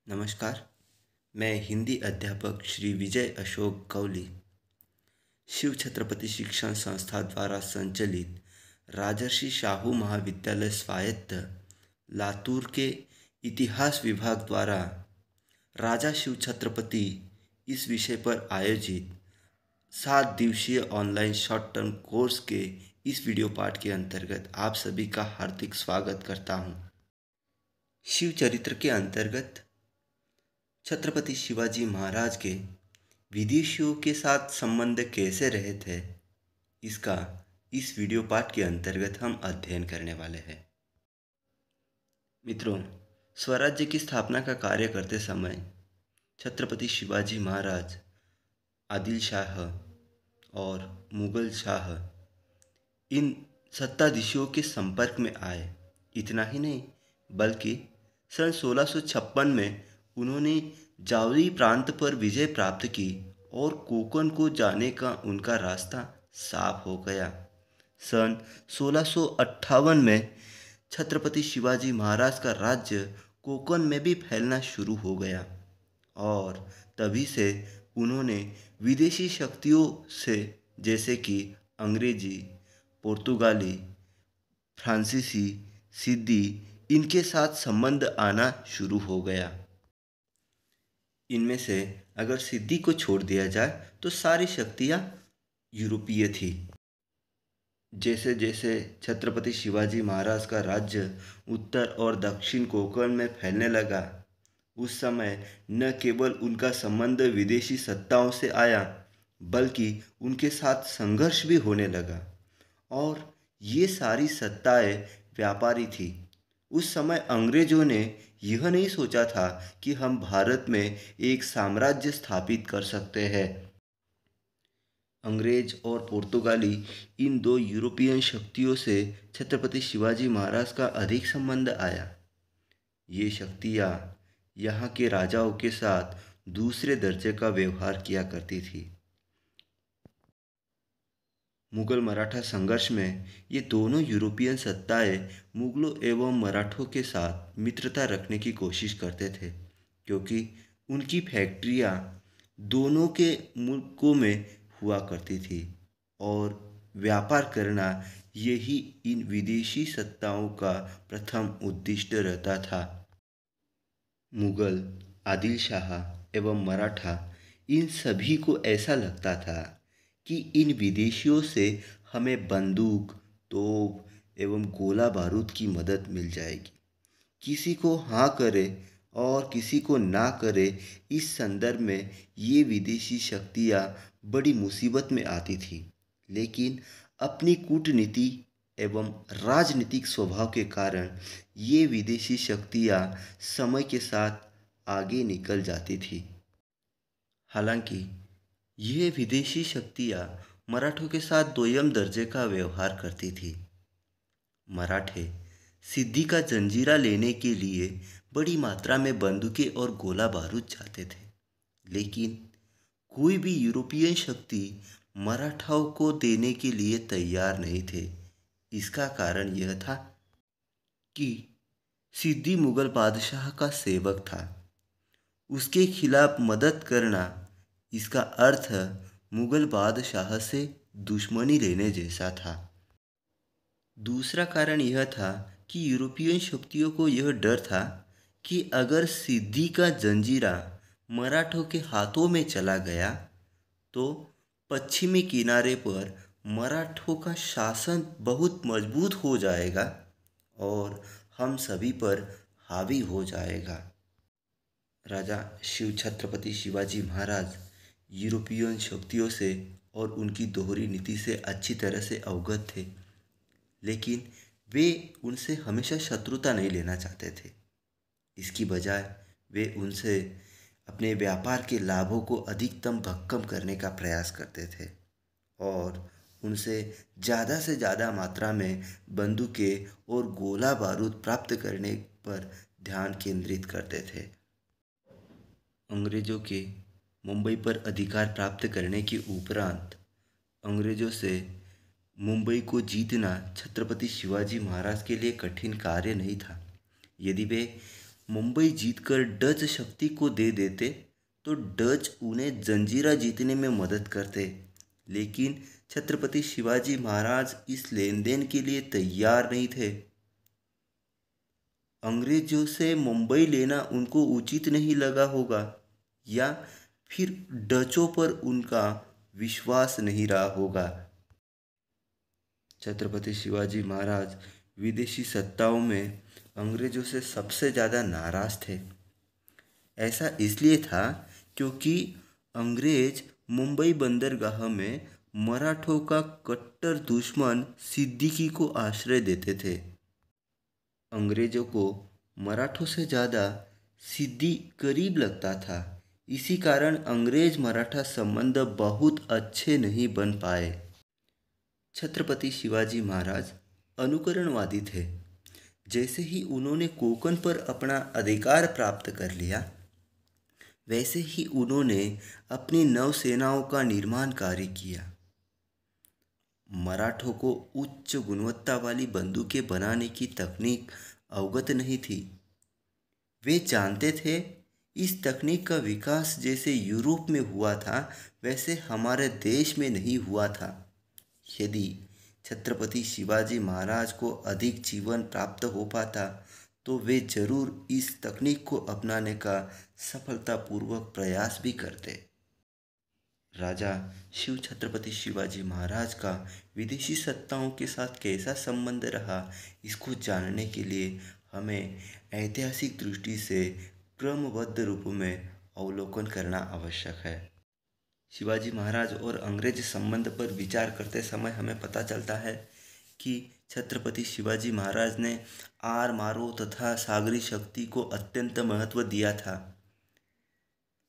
नमस्कार। मैं हिंदी अध्यापक श्री विजय अशोक कौली शिव छत्रपति शिक्षण संस्था द्वारा संचालित राजर्षि शाहू महाविद्यालय स्वायत्त लातूर के इतिहास विभाग द्वारा राजा शिव छत्रपति इस विषय पर आयोजित 7 दिवसीय ऑनलाइन शॉर्ट टर्म कोर्स के इस वीडियो पाठ के अंतर्गत आप सभी का हार्दिक स्वागत करता हूं। शिव चरित्र के अंतर्गत छत्रपति शिवाजी महाराज के विदेशियों के साथ संबंध कैसे रहे थे, इसका इस वीडियो पाठ के अंतर्गत हम अध्ययन करने वाले हैं। मित्रों, स्वराज्य की स्थापना का कार्य करते समय छत्रपति शिवाजी महाराज आदिल शाह और मुगल शाह इन सत्ताधीशों के संपर्क में आए। इतना ही नहीं बल्कि सन 1656 में उन्होंने जावरी प्रांत पर विजय प्राप्त की और कोंकण को जाने का उनका रास्ता साफ हो गया। सन 1658 में छत्रपति शिवाजी महाराज का राज्य कोंकण में भी फैलना शुरू हो गया और तभी से उन्होंने विदेशी शक्तियों से जैसे कि अंग्रेजी, पुर्तगाली, फ्रांसीसी, सिद्दी इनके साथ संबंध आना शुरू हो गया। इनमें से अगर सिद्दी को छोड़ दिया जाए तो सारी शक्तियाँ यूरोपीय थी। जैसे जैसे छत्रपति शिवाजी महाराज का राज्य उत्तर और दक्षिण कोंकण में फैलने लगा, उस समय न केवल उनका संबंध विदेशी सत्ताओं से आया बल्कि उनके साथ संघर्ष भी होने लगा और ये सारी सत्ताएं व्यापारी थी। उस समय अंग्रेजों ने यह नहीं सोचा था कि हम भारत में एक साम्राज्य स्थापित कर सकते हैं। अंग्रेज और पुर्तगाली इन दो यूरोपियन शक्तियों से छत्रपति शिवाजी महाराज का अधिक संबंध आया। ये शक्तियाँ यहाँ के राजाओं के साथ दूसरे दर्जे का व्यवहार किया करती थी। मुगल मराठा संघर्ष में ये दोनों यूरोपियन सत्ताएं मुगलों एवं मराठों के साथ मित्रता रखने की कोशिश करते थे, क्योंकि उनकी फैक्ट्रियां दोनों के मुल्कों में हुआ करती थी और व्यापार करना यही इन विदेशी सत्ताओं का प्रथम उद्दिष्ट रहता था। मुगल, आदिल शाह एवं मराठा इन सभी को ऐसा लगता था कि इन विदेशियों से हमें बंदूक, तोप एवं गोला बारूद की मदद मिल जाएगी। किसी को हाँ करे और किसी को ना करे, इस संदर्भ में ये विदेशी शक्तियाँ बड़ी मुसीबत में आती थी। लेकिन अपनी कूटनीति एवं राजनीतिक स्वभाव के कारण ये विदेशी शक्तियाँ समय के साथ आगे निकल जाती थी। हालांकि ये विदेशी शक्तियाँ मराठों के साथ दोयम दर्जे का व्यवहार करती थी। मराठे सिद्दी का जंजीरा लेने के लिए बड़ी मात्रा में बंदूकें और गोला बारूद चाहते थे, लेकिन कोई भी यूरोपियन शक्ति मराठाओं को देने के लिए तैयार नहीं थे। इसका कारण यह था कि सिद्दी मुगल बादशाह का सेवक था। उसके खिलाफ मदद करना, इसका अर्थ मुगल बादशाह से दुश्मनी लेने जैसा था। दूसरा कारण यह था कि यूरोपियन शक्तियों को यह डर था कि अगर सिद्दी का जंजीरा मराठों के हाथों में चला गया तो पश्चिमी किनारे पर मराठों का शासन बहुत मजबूत हो जाएगा और हम सभी पर हावी हो जाएगा। राजा शिव छत्रपति शिवाजी महाराज यूरोपियन शक्तियों से और उनकी दोहरी नीति से अच्छी तरह से अवगत थे, लेकिन वे उनसे हमेशा शत्रुता नहीं लेना चाहते थे। इसकी बजाय वे उनसे अपने व्यापार के लाभों को अधिकतम भक्कम करने का प्रयास करते थे और उनसे ज़्यादा से ज़्यादा मात्रा में बंदूकें और गोला बारूद प्राप्त करने पर ध्यान केंद्रित करते थे। अंग्रेज़ों के मुंबई पर अधिकार प्राप्त करने के उपरांत अंग्रेज़ों से मुंबई को जीतना छत्रपति शिवाजी महाराज के लिए कठिन कार्य नहीं था। यदि वे मुंबई जीतकर डच शक्ति को दे देते तो डच उन्हें जंजीरा जीतने में मदद करते, लेकिन छत्रपति शिवाजी महाराज इस लेन देन के लिए तैयार नहीं थे। अंग्रेजों से मुंबई लेना उनको उचित नहीं लगा होगा, या फिर डचों पर उनका विश्वास नहीं रहा होगा। छत्रपति शिवाजी महाराज विदेशी सत्ताओं में अंग्रेजों से सबसे ज़्यादा नाराज थे। ऐसा इसलिए था क्योंकि अंग्रेज मुंबई बंदरगाह में मराठों का कट्टर दुश्मन सिद्दीकी को आश्रय देते थे। अंग्रेजों को मराठों से ज़्यादा सिद्दी करीब लगता था। इसी कारण अंग्रेज मराठा संबंध बहुत अच्छे नहीं बन पाए। छत्रपति शिवाजी महाराज अनुकरणवादी थे। जैसे ही उन्होंने कोंकण पर अपना अधिकार प्राप्त कर लिया, वैसे ही उन्होंने अपनी नौसेनाओं का निर्माण कार्य किया। मराठों को उच्च गुणवत्ता वाली बंदूकें बनाने की तकनीक अवगत नहीं थी। वे जानते थे इस तकनीक का विकास जैसे यूरोप में हुआ था, वैसे हमारे देश में नहीं हुआ था। यदि छत्रपति शिवाजी महाराज को अधिक जीवन प्राप्त हो पाता तो वे जरूर इस तकनीक को अपनाने का सफलतापूर्वक प्रयास भी करते। राजा शिव छत्रपति शिवाजी महाराज का विदेशी सत्ताओं के साथ कैसा संबंध रहा, इसको जानने के लिए हमें ऐतिहासिक दृष्टि से क्रमबद्ध रूप में अवलोकन करना आवश्यक है। शिवाजी महाराज और अंग्रेज संबंध पर विचार करते समय हमें पता चलता है कि छत्रपति शिवाजी महाराज ने आर मारो तथा सागरी शक्ति को अत्यंत महत्व दिया था।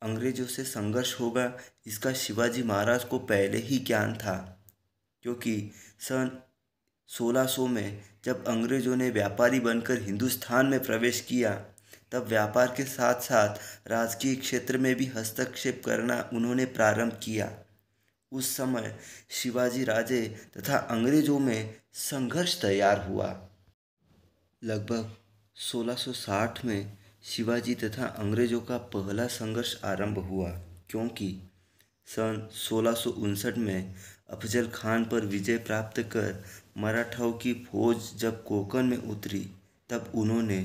अंग्रेजों से संघर्ष होगा इसका शिवाजी महाराज को पहले ही ज्ञान था, क्योंकि सन 1600 में जब अंग्रेजों ने व्यापारी बनकर हिंदुस्तान में प्रवेश किया, तब व्यापार के साथ साथ राजकीय क्षेत्र में भी हस्तक्षेप करना उन्होंने प्रारंभ किया। उस समय शिवाजी राजे तथा अंग्रेजों में संघर्ष तैयार हुआ। लगभग 1660 में शिवाजी तथा अंग्रेजों का पहला संघर्ष आरंभ हुआ, क्योंकि सन 1659 में अफजल खान पर विजय प्राप्त कर मराठाओं की फौज जब कोंकण में उतरी, तब उन्होंने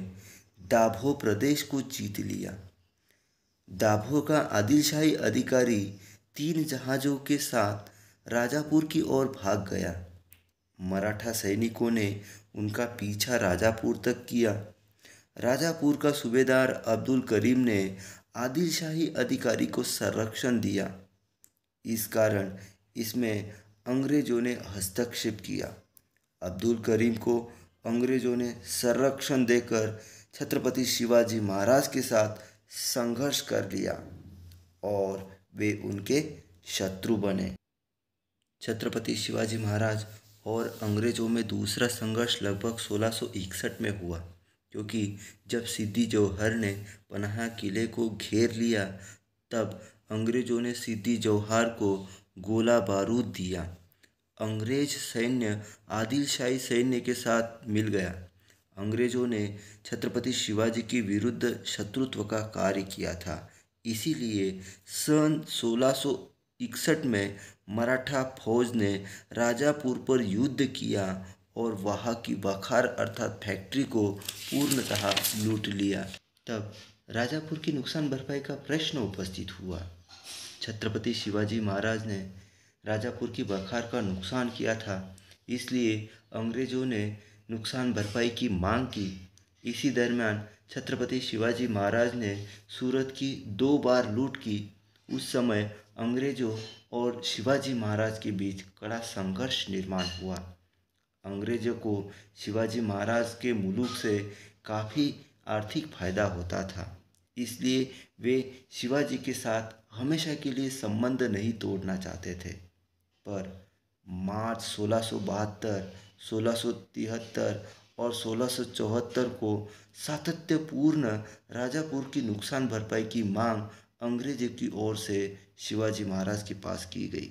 दाभो प्रदेश को जीत लिया। दाभो का आदिलशाही अधिकारी 3 जहाज़ों के साथ राजापुर की ओर भाग गया। मराठा सैनिकों ने उनका पीछा राजापुर तक किया। राजापुर का सूबेदार अब्दुल करीम ने आदिलशाही अधिकारी को संरक्षण दिया। इस कारण इसमें अंग्रेजों ने हस्तक्षेप किया। अब्दुल करीम को अंग्रेजों ने संरक्षण देकर छत्रपति शिवाजी महाराज के साथ संघर्ष कर लिया और वे उनके शत्रु बने। छत्रपति शिवाजी महाराज और अंग्रेजों में दूसरा संघर्ष लगभग 1661 में हुआ, क्योंकि जब सिद्दी जौहर ने पन्ना किले को घेर लिया, तब अंग्रेजों ने सिद्दी जौहर को गोला बारूद दिया। अंग्रेज सैन्य आदिलशाही सैन्य के साथ मिल गया। अंग्रेजों ने छत्रपति शिवाजी के विरुद्ध शत्रुत्व का कार्य किया था। इसीलिए सन 1661 में मराठा फौज ने राजापुर पर युद्ध किया और वहाँ की बखार अर्थात फैक्ट्री को पूर्णतः लूट लिया। तब राजापुर की नुकसान भरपाई का प्रश्न उपस्थित हुआ। छत्रपति शिवाजी महाराज ने राजापुर की बखार का नुकसान किया था, इसलिए अंग्रेजों ने नुकसान भरपाई की मांग की। इसी दरमियान छत्रपति शिवाजी महाराज ने सूरत की 2 बार लूट की। उस समय अंग्रेजों और शिवाजी महाराज के बीच कड़ा संघर्ष निर्माण हुआ। अंग्रेजों को शिवाजी महाराज के मुल्क से काफ़ी आर्थिक फायदा होता था, इसलिए वे शिवाजी के साथ हमेशा के लिए संबंध नहीं तोड़ना चाहते थे। पर मार्च 1672, 1673 और 1674 को सातत्यपूर्ण राजापुर की नुकसान भरपाई की मांग अंग्रेजों की ओर से शिवाजी महाराज के पास की गई,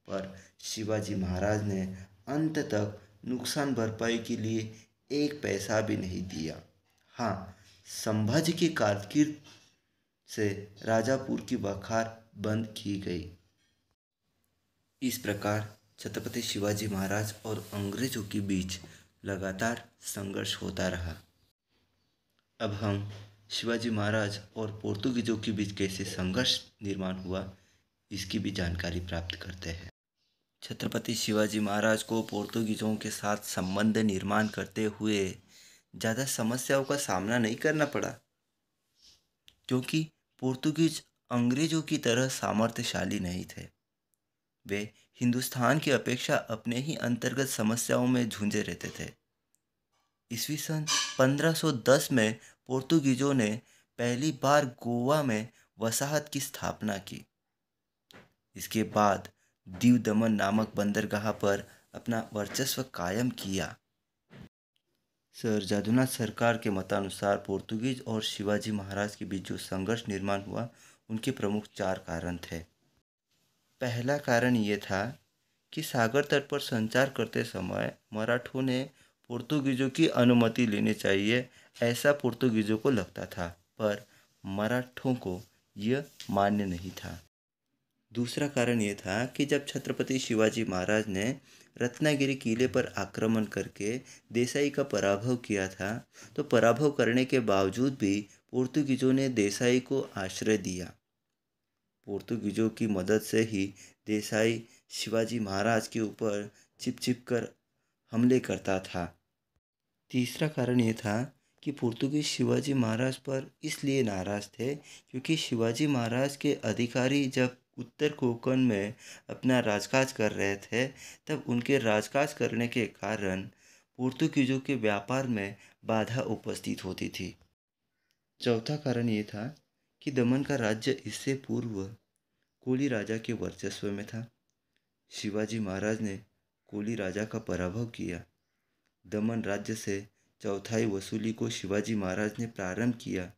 पर शिवाजी महाराज ने अंत तक नुकसान भरपाई के लिए 1 पैसा भी नहीं दिया। हाँ, संभाजी की कारकीर्द से राजापुर की बखार बंद की गई। इस प्रकार छत्रपति शिवाजी महाराज और अंग्रेजों के बीच लगातार संघर्ष होता रहा। अब हम शिवाजी महाराज और पोर्तुगीजों के बीच कैसे संघर्ष निर्माण हुआ, इसकी भी जानकारी प्राप्त करते हैं। छत्रपति शिवाजी महाराज को पोर्तुगीजों के साथ संबंध निर्माण करते हुए ज़्यादा समस्याओं का सामना नहीं करना पड़ा, क्योंकि पोर्तुगीज अंग्रेजों की तरह सामर्थ्यशाली नहीं थे। वे हिंदुस्तान की अपेक्षा अपने ही अंतर्गत समस्याओं में झूंझे रहते थे। ईस्वी सन 1510 में पोर्तुगीजों ने पहली बार गोवा में वसाहत की स्थापना की। इसके बाद दीव दमन नामक बंदरगाह पर अपना वर्चस्व कायम किया। सर जादूनाथ सरकार के मतानुसार पोर्तुगीज और शिवाजी महाराज के बीच जो संघर्ष निर्माण हुआ, उनके प्रमुख 4 कारण थे। पहला कारण ये था कि सागर तट पर संचार करते समय मराठों ने पोर्तुगीजों की अनुमति लेनी चाहिए, ऐसा पोर्तुगीजों को लगता था, पर मराठों को यह मान्य नहीं था। दूसरा कारण ये था कि जब छत्रपति शिवाजी महाराज ने रत्नागिरी किले पर आक्रमण करके देसाई का पराभव किया था, तो पराभव करने के बावजूद भी पोर्तुगीजों ने देसाई को आश्रय दिया। पोर्तुगीजों की मदद से ही देसाई शिवाजी महाराज के ऊपर छिप कर हमले करता था। तीसरा कारण ये था कि पोर्तुगीज शिवाजी महाराज पर इसलिए नाराज थे क्योंकि शिवाजी महाराज के अधिकारी जब उत्तर कोंकण में अपना राजकाज कर रहे थे, तब उनके राजकाज करने के कारण पोर्तुगीजों के व्यापार में बाधा उपस्थित होती थी। चौथा कारण ये था कि दमन का राज्य इससे पूर्व कोली राजा के वर्चस्व में था। शिवाजी महाराज ने कोली राजा का पराभव किया। दमन राज्य से चौथाई वसूली को शिवाजी महाराज ने प्रारंभ किया,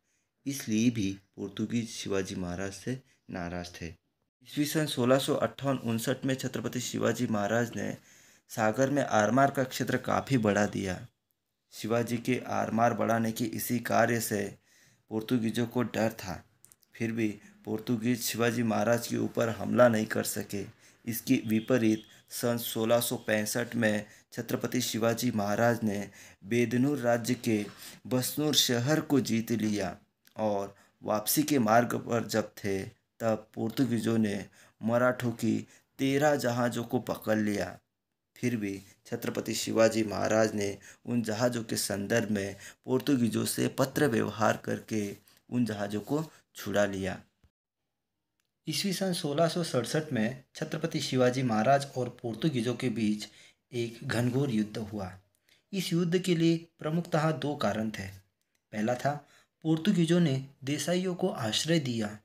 इसलिए भी पोर्तुगीज शिवाजी महाराज से नाराज थे। ईस्वी सन 1658-59 में छत्रपति शिवाजी महाराज ने सागर में आरमार का क्षेत्र काफ़ी बढ़ा दिया। शिवाजी के आरमार बढ़ाने की इसी कार्य से पोर्तुगीजों को डर था, फिर भी पोर्तुगीज शिवाजी महाराज के ऊपर हमला नहीं कर सके। इसके विपरीत सन 1665 में छत्रपति शिवाजी महाराज ने बेदनूर राज्य के बसनूर शहर को जीत लिया और वापसी के मार्ग पर जब थे, तब पोर्तुगीजों ने मराठों की 13 जहाज़ों को पकड़ लिया। फिर भी छत्रपति शिवाजी महाराज ने उन जहाज़ों के संदर्भ में पोर्तुगीजों से पत्र व्यवहार करके उन जहाज़ों को छुड़ा लिया। ईस्वी सन 1667 में छत्रपति शिवाजी महाराज और पोर्तुगीजों के बीच एक घनघोर युद्ध हुआ। इस युद्ध के लिए प्रमुखतः 2 कारण थे। पहला था, पोर्तुगीजों ने देसाइयों को आश्रय दिया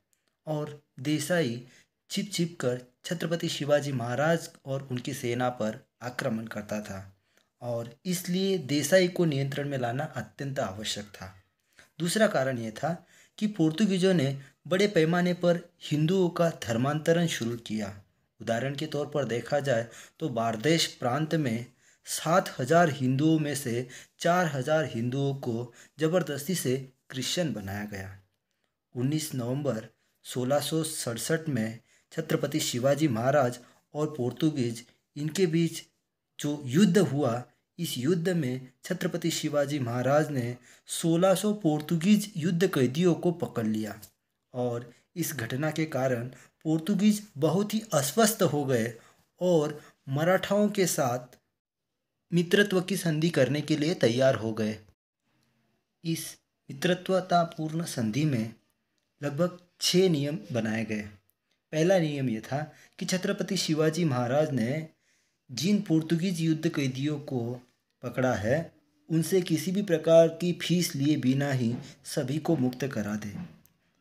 और देसाई छिप कर छत्रपति शिवाजी महाराज और उनकी सेना पर आक्रमण करता था और इसलिए देसाई को नियंत्रण में लाना अत्यंत आवश्यक था। दूसरा कारण यह था कि पोर्तुगीजों ने बड़े पैमाने पर हिंदुओं का धर्मांतरण शुरू किया। उदाहरण के तौर पर देखा जाए तो बारदेश प्रांत में 7,000 हिंदुओं में से 4,000 हिंदुओं को जबरदस्ती से क्रिश्चियन बनाया गया। 19 नवंबर 1667 में छत्रपति शिवाजी महाराज और पोर्तुगीज इनके बीच जो युद्ध हुआ, इस युद्ध में छत्रपति शिवाजी महाराज ने 1600 पोर्तुगीज युद्ध कैदियों को पकड़ लिया और इस घटना के कारण पोर्तुगीज बहुत ही अस्वस्थ हो गए और मराठाओं के साथ मित्रत्व की संधि करने के लिए तैयार हो गए। इस मित्रत्वतापूर्ण संधि में लगभग 6 नियम बनाए गए। पहला नियम यह था कि छत्रपति शिवाजी महाराज ने जिन पोर्तुगीज युद्ध कैदियों को पकड़ा है, उनसे किसी भी प्रकार की फीस लिए बिना ही सभी को मुक्त करा दे।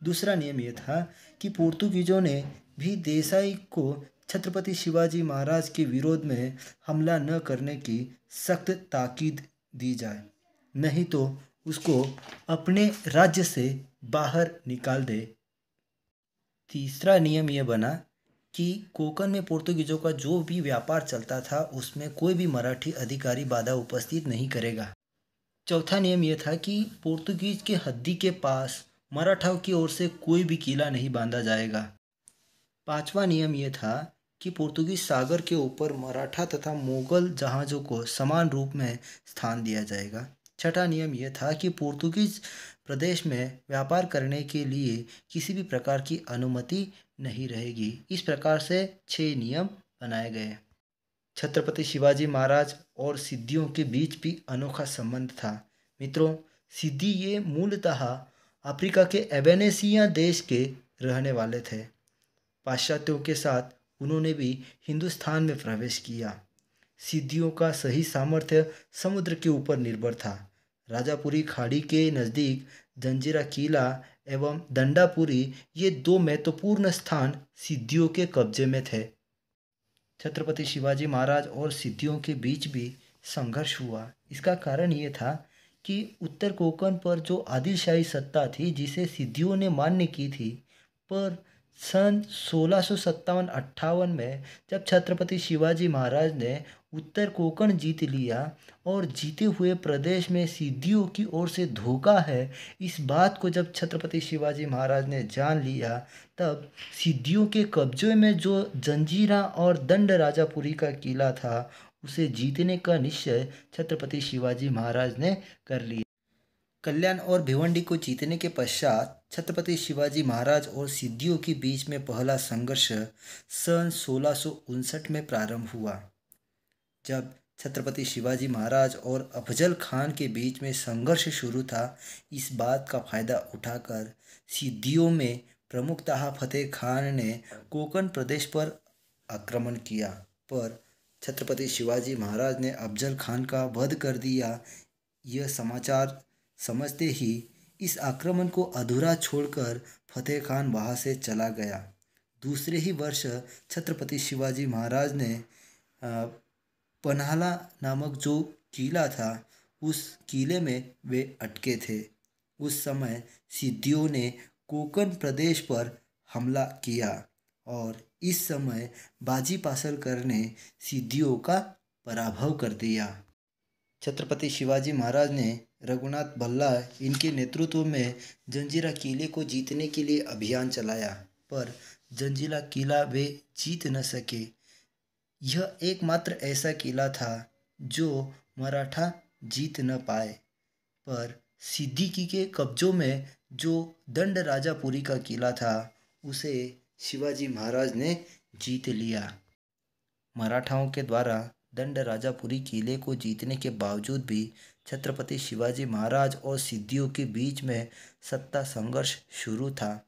दूसरा नियम यह था कि पोर्तुगीजों ने भी देसाई को छत्रपति शिवाजी महाराज के विरोध में हमला न करने की सख्त ताकीद दी जाए, नहीं तो उसको अपने राज्य से बाहर निकाल दे। तीसरा नियम यह बना कि कोंकण में पोर्तुगीजों का जो भी व्यापार चलता था, उसमें कोई भी मराठी अधिकारी बाधा उपस्थित नहीं करेगा। चौथा नियम यह था कि पोर्तुगीज के हद्दी के पास मराठाओं की ओर से कोई भी किला नहीं बांधा जाएगा। पांचवा नियम यह था कि पोर्तुगीज सागर के ऊपर मराठा तथा मुगल जहाज़ों को समान रूप में स्थान दिया जाएगा। छठा नियम यह था कि पोर्तुगीज प्रदेश में व्यापार करने के लिए किसी भी प्रकार की अनुमति नहीं रहेगी। इस प्रकार से 6 नियम बनाए गए। छत्रपति शिवाजी महाराज और सिद्धियों के बीच भी अनोखा संबंध था। मित्रों, सिद्धी ये मूलतः अफ्रीका के एबेनेसिया देश के रहने वाले थे। पाश्चात्यों के साथ उन्होंने भी हिंदुस्तान में प्रवेश किया। सिद्धियों का सही सामर्थ्य समुद्र के ऊपर निर्भर था। राजापुरी खाड़ी के नज़दीक जंजीरा किला एवं दंडापुरी ये 2 महत्वपूर्ण स्थान सिद्धियों के कब्जे में थे। छत्रपति शिवाजी महाराज और सिद्धियों के बीच भी संघर्ष हुआ। इसका कारण ये था कि उत्तर कोंकण पर जो आदिलशाही सत्ता थी जिसे सिद्धियों ने मान्य की थी, पर सन 1657-58 में जब छत्रपति शिवाजी महाराज ने उत्तर कोंकण जीत लिया और जीते हुए प्रदेश में सिद्धियों की ओर से धोखा है, इस बात को जब छत्रपति शिवाजी महाराज ने जान लिया, तब सिद्धियों के कब्जे में जो जंजीरा और दंड राजापुरी का किला था उसे जीतने का निश्चय छत्रपति शिवाजी महाराज ने कर लिया। कल्याण और भिवंडी को जीतने के पश्चात छत्रपति शिवाजी महाराज और सिद्धियों के बीच में पहला संघर्ष सन 1659 में प्रारंभ हुआ। जब छत्रपति शिवाजी महाराज और अफजल खान के बीच में संघर्ष शुरू था, इस बात का फायदा उठाकर सिद्धियों में प्रमुखतः फतेह खान ने कोंकण प्रदेश पर आक्रमण किया, पर छत्रपति शिवाजी महाराज ने अफजल खान का वध कर दिया। यह समाचार समझते ही इस आक्रमण को अधूरा छोड़कर फतेह खान वहाँ से चला गया। दूसरे ही वर्ष छत्रपति शिवाजी महाराज ने पन्हाला नामक जो किला था, उस किले में वे अटके थे। उस समय सिद्धियों ने कोंकण प्रदेश पर हमला किया और इस समय बाजी पासलकर ने सिद्धियों का पराभव कर दिया। छत्रपति शिवाजी महाराज ने रघुनाथ भल्ला इनके नेतृत्व में जंजीरा किले को जीतने के लिए अभियान चलाया, पर जंजीरा किला वे जीत न सके। यह एकमात्र ऐसा किला था जो मराठा जीत न पाए, पर सिद्दीकी के कब्जों में जो दंड राजापुरी का किला था उसे शिवाजी महाराज ने जीत लिया। मराठाओं के द्वारा दंड राजापुरी किले को जीतने के बावजूद भी छत्रपति शिवाजी महाराज और सिद्धियों के बीच में सत्ता संघर्ष शुरू था।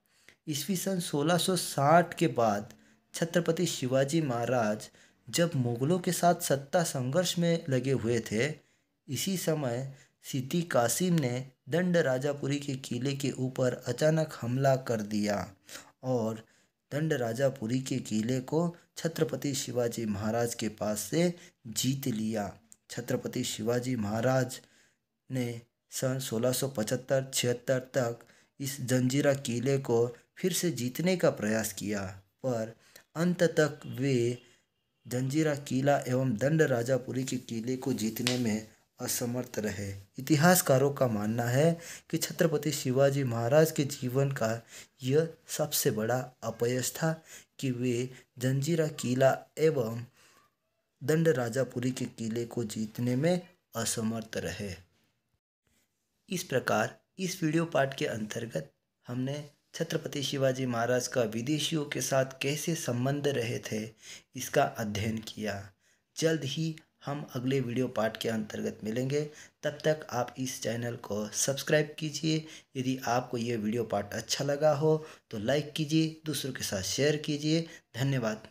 ईस्वी सन 1660 के बाद छत्रपति शिवाजी महाराज जब मुगलों के साथ सत्ता संघर्ष में लगे हुए थे, इसी समय सिद्दी कासिम ने दंड राजापुरी के किले के ऊपर अचानक हमला कर दिया और दंड राजापुरी के किले को छत्रपति शिवाजी महाराज के पास से जीत लिया। छत्रपति शिवाजी महाराज ने सन 1675-76 तक इस जंजीरा किले को फिर से जीतने का प्रयास किया, पर अंत तक वे जंजीरा किला एवं दंड राजापुरी के किले को जीतने में असमर्थ रहे। इतिहासकारों का मानना है कि छत्रपति शिवाजी महाराज के जीवन का यह सबसे बड़ा अपयश था कि वे जंजीरा किला एवं दंड राजापुरी के किले को जीतने में असमर्थ रहे। इस प्रकार इस वीडियो पार्ट के अंतर्गत हमने छत्रपति शिवाजी महाराज का विदेशियों के साथ कैसे संबंध रहे थे, इसका अध्ययन किया। जल्द ही हम अगले वीडियो पार्ट के अंतर्गत मिलेंगे। तब तक आप इस चैनल को सब्सक्राइब कीजिए। यदि आपको ये वीडियो पार्ट अच्छा लगा हो तो लाइक कीजिए, दूसरों के साथ शेयर कीजिए। धन्यवाद।